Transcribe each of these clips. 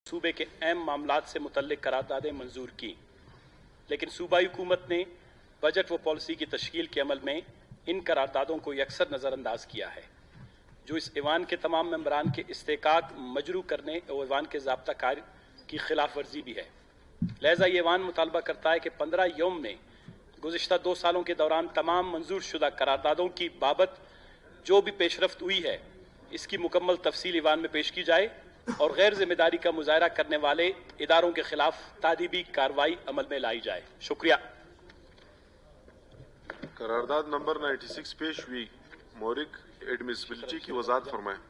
सूबे के अहम मामलात से मुतल्लिक करारदादें मंजूर की, लेकिन सूबाई हुकूमत ने बजट व पॉलिसी की तश्कील के अमल में इन करारदादों को यकसर नज़रअंदाज किया है, जो इस ईवान के तमाम मेंबरान के इस्तेकाक मजरू करने और ईवान के ज़ाब्ता कार की खिलाफ वर्जी भी है। लिहाजा ये ईवान मुतालबा करता है कि 15 यौम में गुज़िश्ता 2 सालों के दौरान तमाम मंजूर शुदा करारदादों की बाबत जो भी पेशरफ्त हुई है, इसकी मुकम्मल तफसील ईवान में पेश की जाए और गैर जिम्मेदारी का मुजाहरा करने वाले इदारों के खिलाफ तादीबी कार्रवाई अमल में लाई जाए। शुक्रिया। करारदाद नंबर 96 पेश हुई। मौरिक एडमिसिबिलिटी की वजाहत फरमाएं।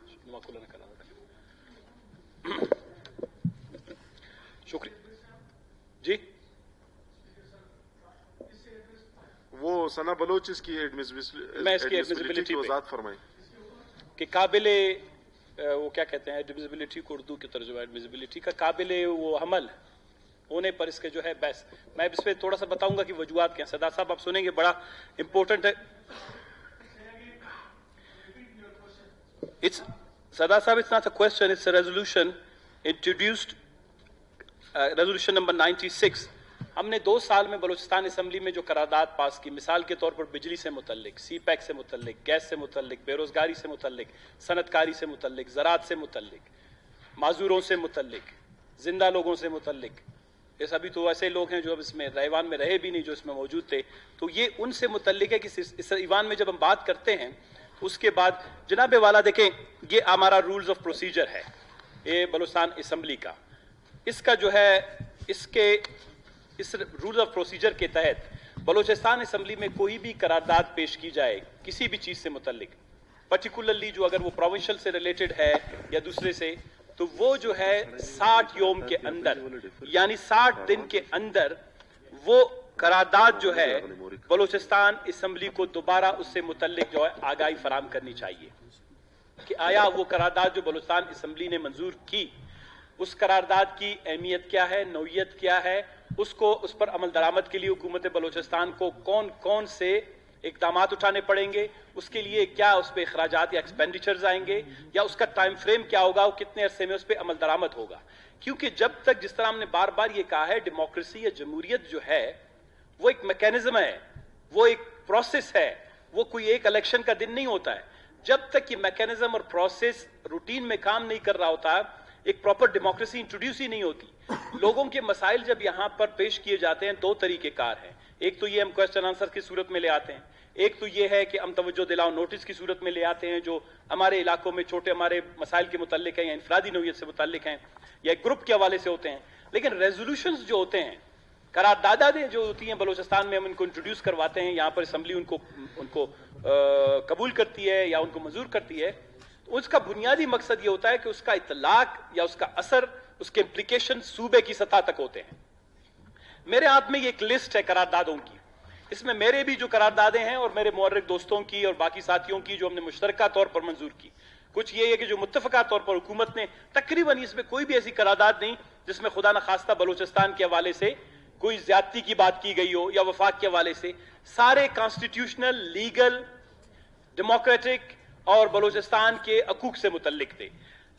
शुक्रिया जी। वो सना बलोच इसकी एडमिसिबिलिटी की वजाहत फरमाएं कि काबिले वो क्या कहते हैं एडमिसिबिलिटी को उर्दू की तर्जुमा एडमिसिबिलिटी का काबिले वो हमल होने पर इसके जो है बहस, मैं इस पर थोड़ा सा बताऊंगा कि वजूहात क्या। सरदार साहब आप सुनेंगे, बड़ा इंपॉर्टेंट है। सरदार साहब, it's not a question, it's a resolution introduced, resolution number 96। हमने 2 साल में बलूचिस्तान असम्बली में जो करारदाद पास की, मिसाल के तौर पर बिजली से मुतल्लिक, सी पैक से मुतल्लिक, गैस से मुतल्लिक, बेरोजगारी से मुतल्लिक, सनतकारी से मुतल्लिक, ज़राअत से मुतल्लिक, माजूरों से मुतल्लिक, जिंदा लोगों से मुतल्लिक, ये सभी तो ऐसे लोग हैं जो अब इसमें ईवान में रहे भी नहीं, जो इसमें मौजूद थे, तो ये उनसे मुतल्लिक है कि इस ईवान में जब हम बात करते हैं उसके बाद जनाब वाला देखें, ये हमारा रूल्स ऑफ प्रोसीजर है, ये बलूचिस्तान असम्बली का, इसका जो है इस रूल ऑफ प्रोसीजर के तहत बलूचिस्तान असम्बली में कोई भी करारदाद पेश की जाए किसी भी चीज़ से मुतल्लिक, पर्टिकुलरली जो अगर वो प्रोविंशियल से रिलेटेड है या दूसरे से, तो वो जो है 60 यौम के अंदर यानी 60 दिन के अंदर वो करारदाद जो है बलूचिस्तान असम्बली को दोबारा उससे मुतल्लिक जो है आगाही फराम करनी चाहिए कि आया वो करारदाद जो बलूचिस्तान असम्बली ने मंजूर की, उस करारदाद की अहमियत क्या है, नौयत क्या है, उसको उस पर अमल दरामद के लिए हुकूमत बलूचिस्तान को कौन कौन से इक़दामात उठाने पड़ेंगे, उसके लिए क्या उस पर अखराजात या एक्सपेंडिचर्स आएंगे, या उसका टाइम फ्रेम क्या होगा, वो कितने अरसे में उस पर अमल दरामद होगा। क्योंकि जब तक, जिस तरह हमने बार बार ये कहा है, डेमोक्रेसी या जमहूरियत जो है वो एक मैकेनिज्म है, वो एक प्रोसेस है, वो कोई एक इलेक्शन का दिन नहीं होता है। जब तक ये मैकेनिज्म और प्रोसेस रूटीन में काम नहीं कर रहा होता, एक प्रॉपर डेमोक्रेसी इंट्रोड्यूस ही नहीं होती। लोगों के मसाइल जब यहां पर पेश किए जाते हैं 2 तरीकेकार हैं, एक तो ये हम क्वेश्चन आंसर की सूरत में ले आते हैं, एक तो ये है कि हम तवज्जो दिलाओ नोटिस की सूरत में ले आते हैं जो हमारे इलाकों में छोटे हमारे मसाइल के मुताल्लिक हैं या इनफरादी नौयत से मुताल्लिक हैं या एक ग्रुप के हवाले से होते हैं। लेकिन रेजोल्यूशंस जो होते हैं, करारदादें जो होती हैं बलूचिस्तान में, हम इनको इंट्रोड्यूस करवाते हैं, यहाँ पर असम्बली उनको कबूल करती है या उनको मंजूर करती है, उसका बुनियादी मकसद ये होता है कि उसका इतलाक या उसका असर, उसके इम्प्लीकेशन सूबे की सतह तक होते हैं। मेरे हाथ में ये एक लिस्ट है करारदादों की, इसमें मेरे भी जो करारदादें हैं और मेरे मुअर्रिख दोस्तों की और बाकी साथियों की जो हमने मुश्तरका तौर पर मंजूर की, कुछ ये है कि जो मुत्तफका तौर पर हुकूमत ने, तकरीबन इसमें कोई भी ऐसी करारदाद नहीं जिसमें खुदा न खास्ता बलूचिस्तान के हवाले से कोई ज्यादती की बात की गई हो या वफाक के हवाले से, सारे कॉन्स्टिट्यूशनल, लीगल, डेमोक्रेटिक और बलूचिस्तान के हकूक से मुतल्लिक थे।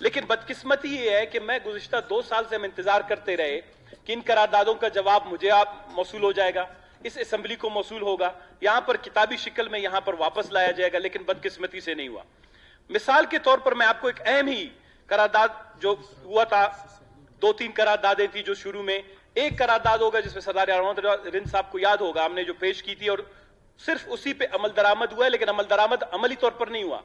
लेकिन बदकिस्मती ये है कि मैं गुज़िश्ता 2 साल से हम इंतजार करते रहे कि इन करारदादों का जवाब मुझे मौसूल हो जाएगा, इस असम्बली को मौसूल होगा, यहां पर किताबी शिकल में यहां पर वापस लाया जाएगा, लेकिन बदकिस्मती से नहीं हुआ। मिसाल के तौर पर मैं आपको एक अहम ही करारदाद जो हुआ था, 2-3 करारदादें थी जो शुरू में, एक करारदाद होगा जिसमें सरदार यार रिंद साहब को याद होगा हमने जो पेश की थी और सिर्फ उसी पे अमल दरामद हुआ है, लेकिन अमल दरामद अमली तौर पर नहीं हुआ।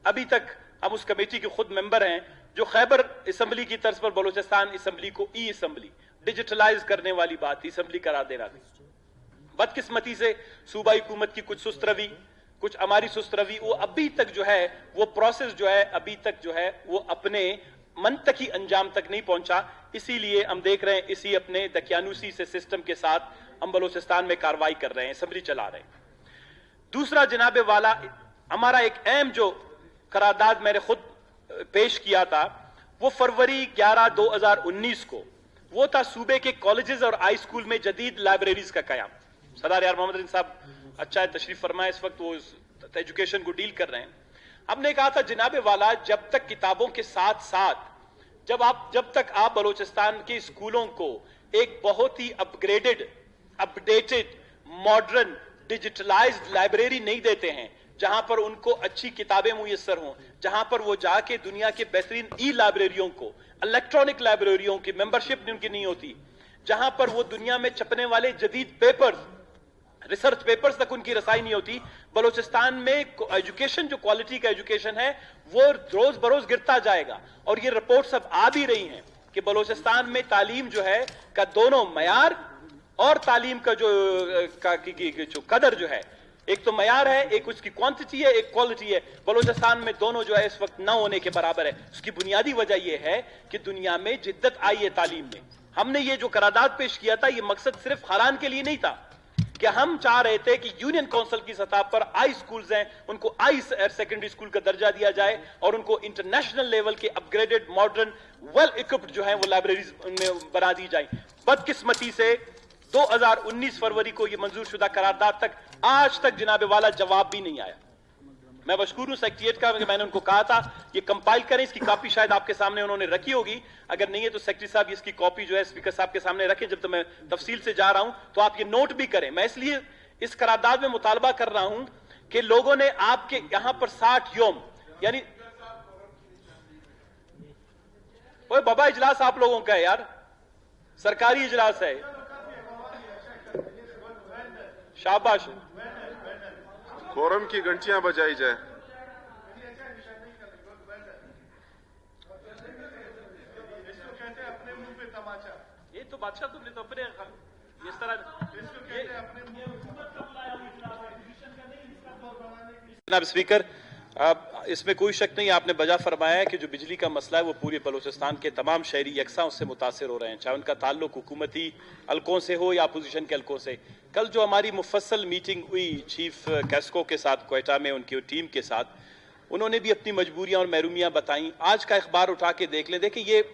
अभी तक हम उस कमेटी के खुद मेंबर हैं जो खैबर असम्बली की तर्ज पर बलूचिस्तान असम्बली को ई असम्बली, डिजिटलाइज करने वाली बात असम्बली करा देना थी। बदकिस्मती से सूबाई हुकूमत की कुछ सुस्त रवि, कुछ हमारी सुस्त रवि, वो अभी तक जो है वो प्रोसेस जो है अभी तक जो है वो अपने मंतकी अंजाम तक नहीं पहुंचा। इसीलिए हम देख रहे हैं इसी अपने दकियानूसी से सिस्टम के साथ हम बलूचिस्तान में कार्रवाई कर रहे हैं, असम्बली चला रहे हैं। दूसरा जनाबे वाला, हमारा एक अहम जो करारदाद मैंने खुद पेश किया था वो फरवरी 11, 2019 को, वो था सूबे के कॉलेजेस और हाई स्कूल में जदीद लाइब्रेरीज का कयाम। सरदार यार मोहम्मद रिन साहब अच्छा है, तशरीफ फरमाए, इस वक्त वो एजुकेशन को डील कर रहे हैं। हमने कहा था जनाबे वाला, जब तक किताबों के साथ साथ जब तक आप बलूचिस्तान के स्कूलों को एक बहुत ही upgraded, updated, modern, digitalized library नहीं देते हैं, जहां पर उनको अच्छी किताबें मुयस्सर हों, जहां पर वो जाके दुनिया के बेहतरीन ई लाइब्रेरियों को, इलेक्ट्रॉनिक लाइब्रेरियों की मेंबरशिप उनकी नहीं होती, जहां पर वो दुनिया में छपने वाले जदीद पेपर्स, रिसर्च पेपर्स तक उनकी रसाई नहीं होती, बलूचिस्तान में एजुकेशन, जो क्वालिटी का एजुकेशन है, वो रोज बरोज गिरता जाएगा। और ये रिपोर्ट्स अब आ भी रही हैं कि बलूचिस्तान में तालीम जो है का दोनों मयार और तालीम का जो कदर जो है, एक तो मयार है, एक उसकी क्वांटिटी है, एक क्वालिटी है, बलूचिस्तान में दोनों जो है इस वक्त न होने के बराबर है। उसकी बुनियादी वजह यह है कि दुनिया में जिद्दत आई है तालीम में। हमने ये जो करारदाद पेश किया था, ये मकसद सिर्फ हारान के लिए नहीं था कि हम चाह रहे थे कि यूनियन काउंसिल की सतह पर आई स्कूल्स हैं, उनको आई सेकेंडरी स्कूल का दर्जा दिया जाए और उनको इंटरनेशनल लेवल के अपग्रेडेड, मॉडर्न, वेल इक्विप्ड जो है वो लाइब्रेरीज में बना दी जाए। बदकिस्मती से 2019 फरवरी को ये मंजूर शुदा करारदाद तक आज तक जनाब वाला जवाब भी नहीं आया। मैं मशकूर हूं सेक्रेटरीट का कि मैंने उनको कहा था ये कंपाइल करें, इसकी कॉपी शायद आपके सामने उन्होंने रखी होगी, अगर नहीं है तो सेक्रेटरी साहब इसकी कॉपी जो है स्पीकर साहब के सामने रखें। जब तक मैं तफसील से जा रहा हूं तो आप ये नोट भी करें। मैं इसलिए इस करारदाद में मुतालबा कर रहा हूं कि लोगों ने आपके यहां पर 60 योम, यानी ओए बाबा, इजलास आप लोगों का है यार, सरकारी इजलास है, शाबाश, कोरम की घंटियां बजाई जाए। ये तो बादशाह तुमने तो अपने इस तरह जनाब स्पीकर, इसमें कोई शक नहीं, आपने बजा फरमाया है कि जो बिजली का मसला है वो पूरे बलूचिस्तान के तमाम शहरी यकसा उससे मुतासिर हो रहे हैं, चाहे उनका ताल्लुक हुकूमती हलकों से हो या अपोजिशन के हलकों से। कल जो हमारी मुफस्सल मीटिंग हुई चीफ कैस्को के साथ क्वेटा में, उनकी टीम के साथ, उन्होंने भी अपनी मजबूरियां और महरूमियां बताई। आज का अखबार उठा के देख लें, देखिए ये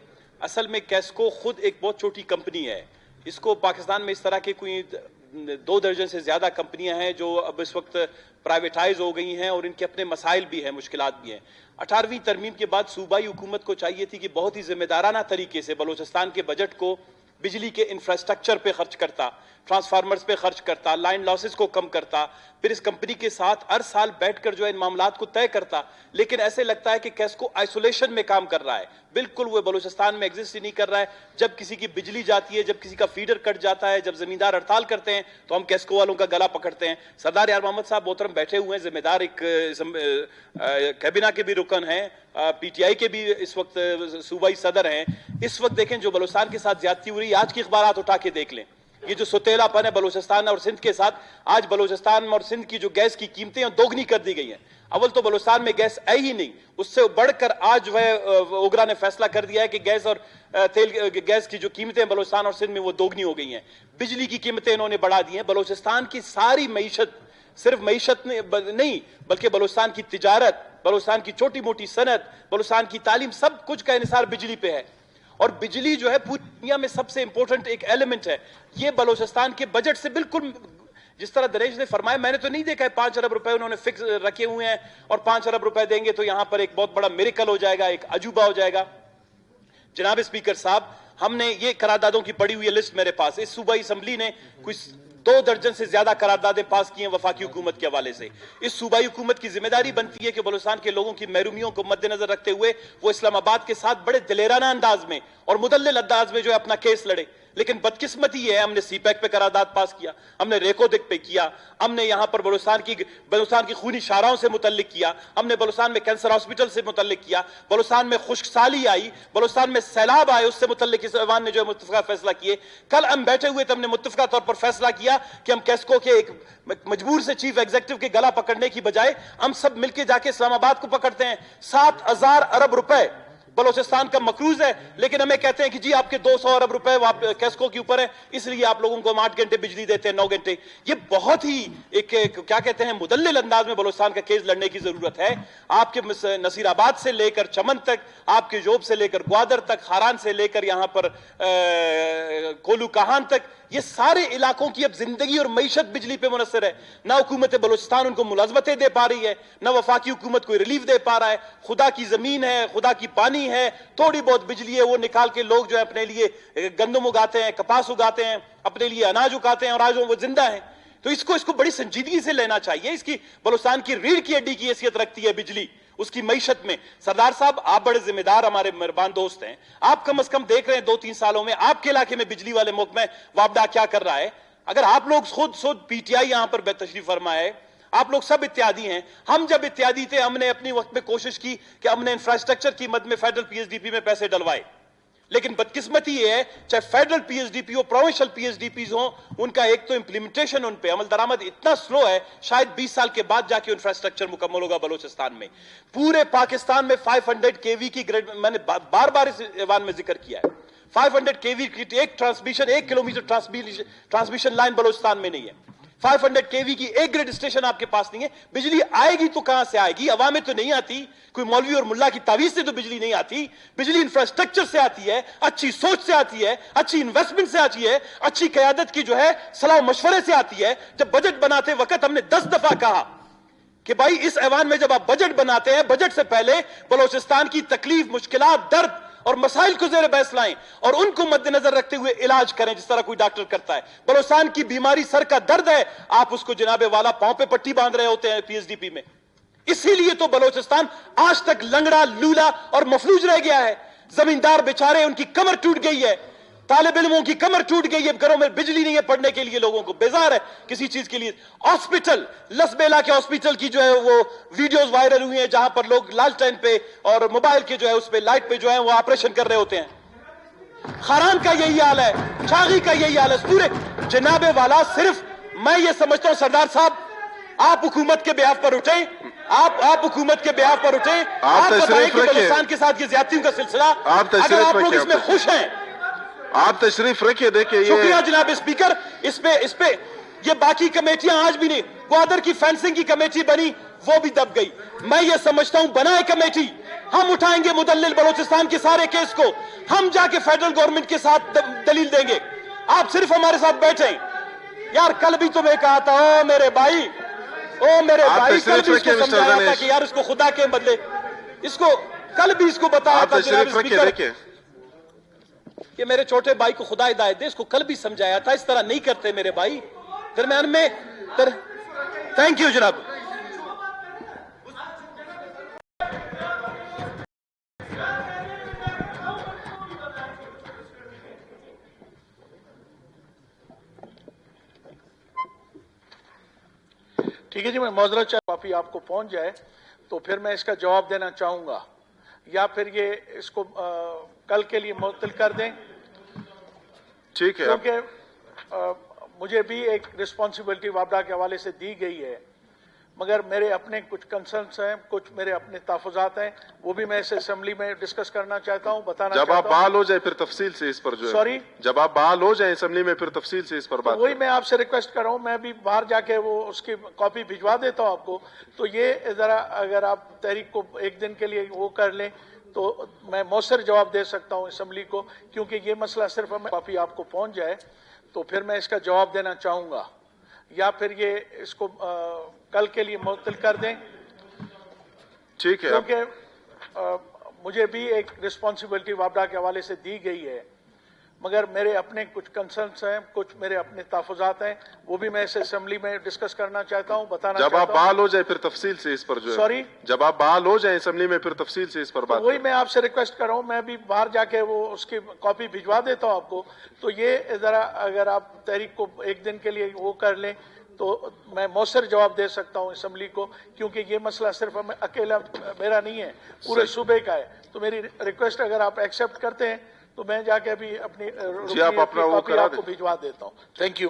असल में कैस्को खुद एक बहुत छोटी कंपनी है। इसको पाकिस्तान में इस तरह के कोई 2 दर्जन से ज्यादा कंपनियां हैं जो अब इस वक्त प्राइवेटाइज हो गई हैं और इनके अपने मसाइल भी हैं, मुश्किलात भी हैं। 18वीं तरमीम के बाद सूबाई हुकूमत को चाहिए थी कि बहुत ही जिम्मेदाराना तरीके से बलूचिस्तान के बजट को बिजली के इंफ्रास्ट्रक्चर पे खर्च करता, ट्रांसफार्मर्स पे खर्च करता, लाइन लॉसेस को कम करता, फिर इस कंपनी के साथ हर साल बैठकर जो है इन मामलात को तय करता। लेकिन ऐसे लगता है कि कैस्को आइसोलेशन में काम कर रहा है, बिल्कुल वो बलूचिस्तान में एग्जिस्ट ही नहीं कर रहा है। जब किसी की बिजली जाती है, जब किसी का फीडर कट जाता है, जब जमींदार हड़ताल करते हैं तो हम कैस्को वालों का गला पकड़ते हैं। सरदार यार मोहम्मद साहब मोहतरम बैठे हुए हैं, जिम्मेदार एक कैबिना के भी रुकन हैं, पीटीआई के भी इस वक्त सूबाई सदर हैं। इस वक्त देखें जो बलूचिस्तान के साथ ज्यादती हो रही है, आज की अखबारात उठा के देख लें, ये जो सुतेलापन है बलूचिस्तान और सिंध के साथ, आज बलूचिस्तान और सिंध की जो गैस की कीमतें दोगुनी कर दी गई हैं। अव्वल तो बलूचिस्तान में गैस आई ही नहीं, उससे बढ़कर आज वह ओगरा ने फैसला कर दिया है कि गैस और गैस की जो कीमतें बलूचिस्तान और सिंध में वो दोगुनी हो गई हैं। बिजली की कीमतें इन्होंने बढ़ा दी हैं। बलूचिस्तान की सारी मईशत, सिर्फ मईशत नहीं बल्कि बलूचिस्तान की तिजारत, बलूचिस्तान की छोटी मोटी सनत, बलूचिस्तान की तालीम, सब कुछ का इन्हिसार बिजली पे है। और बिजली जो है पूरी दुनिया में सबसे इंपॉर्टेंट एक एलिमेंट है। ये बलूचिस्तान के बजट से बिल्कुल, जिस तरह दिनेश ने फरमाया, मैंने तो नहीं देखा है 5 अरब रुपए उन्होंने फिक्स रखे हुए हैं और 5 अरब रुपए देंगे तो यहां पर एक बहुत बड़ा मिरेकल हो जाएगा, एक अजूबा हो जाएगा। जनाब स्पीकर साहब, हमने ये करारदादों की पड़ी हुई लिस्ट मेरे पास, इस सूबाई असम्बली ने कुछ 2 दर्जन से ज्यादा करारदादें पास की हैं वफाकी हुकूमत के हवाले से। इस सूबाई हुकूमत की जिम्मेदारी बनती है कि बलूचिस्तान के लोगों की महरूमियों को मद्देनजर रखते हुए वो इस्लामाबाद के साथ बड़े दिलेराना अंदाज में और मुदल्लिल अंदाज में जो है अपना केस लड़े। लेकिन बदकिस्मती ये है, हमने सीपैक पे करारदाद पास किया, हमने रेकोदिक पे किया, हमने यहां पर बलूचिस्तान की खूनी शाहराहों से मुतल्लिक किया, हमने बलूचिस्तान में कैंसर हॉस्पिटल से मुतल्लिक किया, बलूचिस्तान में खुश्क साली आई, बलूचिस्तान में सैलाब आए, उससे मुतल्लिक इस ऐवान ने जो है मुत्तफिका फैसला किए। कल हम बैठे हुए थे, हमने मुत्तफिका तौर पर फैसला किया कि हम कैस्को के एक मजबूर से चीफ एग्जीक्यूटिव के गला पकड़ने की बजाय हम सब मिलकर जाके इस्लामाबाद को पकड़ते हैं। 7,000 अरब रुपए बलूचिस्तान का मकरूज है, लेकिन हमें कहते हैं कि जी आपके 200 अरब रुपए कैस्को के ऊपर है, इसलिए आप लोगों को हम 8 घंटे बिजली देते हैं, 9 घंटे। ये बहुत ही एक क्या कहते हैं मुदल्लिल अंदाज में बलूचिस्तान का केस लड़ने की जरूरत है। आपके नसीराबाद से लेकर चमन तक, आपके जोब से लेकर ग्वादर तक, हारान से लेकर यहां पर कोलू कहान तक, ये सारे इलाकों की अब जिंदगी और मईशत बिजली पे मुनसर है। ना हुकूमत बलूचिस्तान उनको मुलाजमतें दे पा रही है, ना वफाकी हुकूमत कोई रिलीफ दे पा रहा है। खुदा की जमीन है, खुदा की पानी پانی ہے, تھوڑی بہت بجلی ہے, وہ نکال کے لوگ جو ہے اپنے لیے گندم اگاتے ہیں, کپاس اگاتے ہیں, اپنے لیے اناج اگاتے ہیں, اور آج وہ زندہ ہیں. تو اس کو بڑی سنجیدگی سے لینا چاہیے. اس کی بلوچستان کی ریڑھ کی ہڈی کی حیثیت رکھتی ہے بجلی اس کی معیشت میں. سردار صاحب, آپ بڑے ذمہ دار ہمارے مہربان دوست ہیں, آپ کم از کم دیکھ رہے ہیں 2-3 سالوں میں آپ کے علاقے میں بجلی والے محکمہ وابڈا کیا کر رہا ہے. اگر آپ لوگ خود پی ٹی آئی یہاں پر بے تشریف فرما ہے, آپ لوگ سب اتحادی ہیں. ہم جب اتحادی تھے, ہم نے اپنی وقت میں کوشش کی کہ ہم نے انفراسٹرکچر کی مد میں federal P S D P میں پیسے ڈلوائے, لیکن بدقسمتی یہ ہے چاہے federal P S D P ہو, provincial P S D Ps ہوں, ان کا ایک تو امپلیمنٹیشن, ان پہ عمل درآمد اتنا سلو ہے, شاید 20 سال کے بعد جا کے انفراسٹرکچر مکمل ہوگا بلوچستان میں. پورے پاکستان میں 500 kV کی گریڈ, میں نے بار بار اس ایوان میں ذکر کیا ہے, 500 kV کی ایک transmission, 1 kilometre transmission line Balochistan میں نہیں ہے. 500 kV کی ایک گریڈ اسٹیشن آپ کے پاس نہیں ہے. بجلی آئے گی تو کہاں سے آئے گی؟ عوام میں تو نہیں آتی, کوئی مولوی اور ملا کی تعویذ سے تو بجلی نہیں آتی. بجلی انفراسٹرکچر سے آتی ہے, اچھی سوچ سے آتی ہے, اچھی انویسٹمنٹ سے آتی ہے, اچھی قیادت کی جو ہے صلاح و مشورے سے آتی ہے. جب بجٹ بناتے وقت ہم نے 10 دفعہ کہا کہ بھائی اس ایوان میں جب آپ بجٹ بناتے ہیں, بجٹ سے پہلے بلوچستان کی تکلیف, مشکلات, درد اور مسائل کو زیر بحث لائیں اور ان کو مد نظر رکھتے ہوئے علاج کریں جس طرح کوئی ڈاکٹر کرتا ہے. بلوچستان کی بیماری سر کا درد ہے, آپ اس کو جناب والا پاؤں پہ پٹی باندھ رہے ہوتے ہیں پی ایس ڈی پی میں. اسی لیے تو بلوچستان آج تک لنگڑا, لولا اور مفلوج رہ گیا ہے. زمیندار بیچارے, ان کی کمر ٹوٹ گئی ہے, طالب علموں کی کمر ٹوٹ گئی ہے, گھروں میں بجلی نہیں ہے پڑھنے کے لیے, لوگوں کو بیزار ہے کسی چیز کے لیے. ہاسپٹل, لسبیلا کے ہاسپٹل کی جو ہے وہ ویڈیوز وائرل ہوئی ہیں جہاں پر لوگ لالٹین پہ اور موبائل کے جو ہے اس پہ لائٹ پہ جو ہے وہ آپریشن کر رہے ہوتے ہیں. خاران کا یہی حال ہے, چھاغی کا یہی حال ہے. پورے جناب والا, صرف میں یہ سمجھتا ہوں سردار صاحب, آپ حکومت کے بیاف پر اٹھیں, آپ حکومت کے بیاف پر اٹھیں, آپ بتائیں کہ بلوچستان کے ساتھ یہ زیادتیوں کا سلسلہ, اگر آپ لوگ اس میں خوش ہیں, آپ تشریف رکھیے. دیکھیں, شکریہ جناب اسپیکر. اس پہ یہ باقی کمیٹیاں آج بھی نہیں, گوادر کی فینسنگ کی کمیٹی بنی, وہ بھی دب گئی. میں یہ سمجھتا ہوں بنائے کمیٹی, ہم اٹھائیں گے مدلل بلوچستان کے سارے کیس کو, ہم جا کے فیڈرل گورنمنٹ کے ساتھ دلیل دیں گے, آپ صرف ہمارے ساتھ بیٹھیں. یار کل بھی تمہیں کہا تھا, او میرے بھائی, کل بھی اس کو سمجھایا تھا کہ یار اس کو خدا کے بدلے, اس کو کل بھی اس کو بتایا تھا جناب اسپیکر کہ میرے چھوٹے بھائی کو خدا ہدایت دے, اس کو کل بھی سمجھایا تھا, اس طرح نہیں کرتے میرے بھائی درمیان میں. تھینک یو جناب. ٹھیک ہے جی, میں معذرت چاہتا ہوں, کافی آپ کو پہنچ جائے تو پھر میں اس کا جواب دینا چاہوں گا, یا پھر یہ اس کو کل کے لیے معطل کر دیں. ٹھیک ہے, کیونکہ مجھے بھی ایک رسپانسبلٹی وابڈا کے حوالے سے دی گئی ہے, مگر میرے اپنے کچھ کنسرنس ہیں, کچھ میرے اپنے تحفظات ہیں, وہ بھی میں اس اسمبلی میں ڈسکس کرنا چاہتا ہوں, بتانا جب چاہتا آپ ہوں. بحال ہو جائیں پھر تفصیل سے اس پر جو ہے, سوری, جب آپ بحال ہو جائیں اسمبلی میں پھر تفصیل سے اس پر بات وہی میں آپ سے ریکویسٹ کر رہا ہوں, میں بھی باہر جا کے وہ اس کی کاپی بھجوا دیتا ہوں آپ کو. تو یہ ذرا اگر آپ تحریک کو ایک دن کے لیے وہ کر لیں تو میں مؤثر جواب دے سکتا ہوں اسمبلی کو, کیونکہ یہ مسئلہ صرف ہمیں کافی آپ کو پہنچ جائے تو پھر میں اس کا جواب دینا چاہوں گا, یا پھر یہ اس کو کل کے لیے معطل کر دیں. ٹھیک ہے, کیونکہ مجھے بھی ایک رسپانسبلٹی وابڈا کے حوالے سے دی گئی ہے, مگر میرے اپنے کچھ کنسرنس ہیں, کچھ میرے اپنے تحفظات ہیں, وہ بھی میں اس اسمبلی میں ڈسکس کرنا چاہتا ہوں, بتانا جب چاہتا آپ ہوں. بحال ہو جائیں پھر تفصیل سے اس پر جو ہے, سوری, جب آپ بحال ہو جائیں اسمبلی میں پھر تفصیل سے اس پر بات وہی میں آپ سے ریکویسٹ کر رہا ہوں, میں بھی باہر جا کے وہ اس کی کاپی بھجوا دیتا ہوں آپ کو. تو یہ ذرا اگر آپ تحریک کو ایک دن کے لیے وہ کر لیں تو میں مؤثر جواب دے سکتا ہوں اسمبلی کو, کیونکہ یہ مسئلہ صرف ہمیں اکیلا میرا نہیں ہے, پورے صوبے کا ہے. تو میری ریکویسٹ اگر آپ ایکسیپٹ کرتے ہیں تو میں جا کے ابھی اپنی کاپی آپ کو بھجوا دیتا ہوں. Thank you.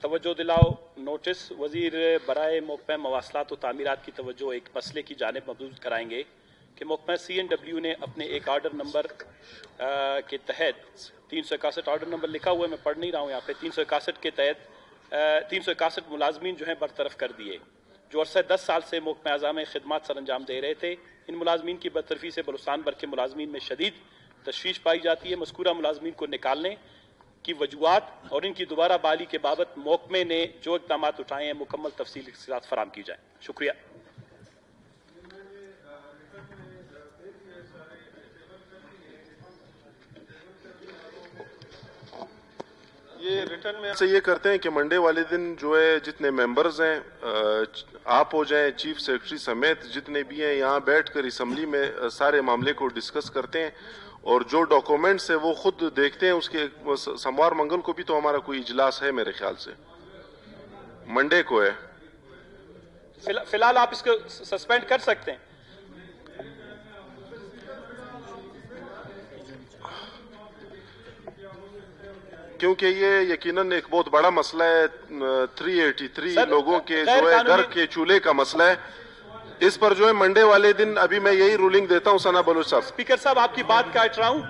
توجہ دلاؤ, نوٹس وزیر برائے محکمہ مواصلات و تعمیرات کی توجہ ایک مسئلے کی جانب مبذول کرائیں گے کہ محکمہ CNW نے اپنے ایک آرڈر نمبر کے تحت 361 آرڈر نمبر لکھا ہوا ہے, میں پڑھ نہیں رہا ہوں یہاں پہ, 361 کے تحت 361 ملازمین جو ہیں برطرف کر دیے, جو عرصہ 10 سال سے محکمہ اعضاء میں خدمات سر انجام دے رہے تھے. ان ملازمین کی برطرفی سے بلوچستان بھر کے ملازمین میں شدید تشویش پائی جاتی ہے. مذکورہ ملازمین کو نکالنے کی وجوہات اور ان کی دوبارہ بحالی کے بابت محکمے نے جو اقدامات اٹھائے ہیں مکمل تفصیل کے ساتھ فراہم کی جائیں. شکریہ. یہ ریٹرن میں سے یہ کرتے ہیں کہ منڈے والے دن جو ہے جتنے ممبرز ہیں آپ ہو جائیں چیف سیکرٹری سمیت جتنے بھی ہیں یہاں بیٹھ کر اسمبلی میں سارے معاملے کو ڈسکس کرتے ہیں اور جو ڈاکومنٹس ہیں وہ خود دیکھتے ہیں. اس کے سموار منگل کو بھی تو ہمارا کوئی اجلاس ہے میرے خیال سے منڈے کو ہے. فی الحال آپ اس کو سسپینڈ کر سکتے ہیں. کیونکہ یہ یقیناً ایک بہت بڑا مسئلہ ہے 383 لوگوں کے جو ہے گھر کے چولہے کا مسئلہ ہے. اس پر جو ہے منڈے والے دن ابھی میں یہی رولنگ دیتا ہوں ثنا بلوچ صاحب. اسپیکر صاحب آپ کی بات کاٹ رہا ہوں.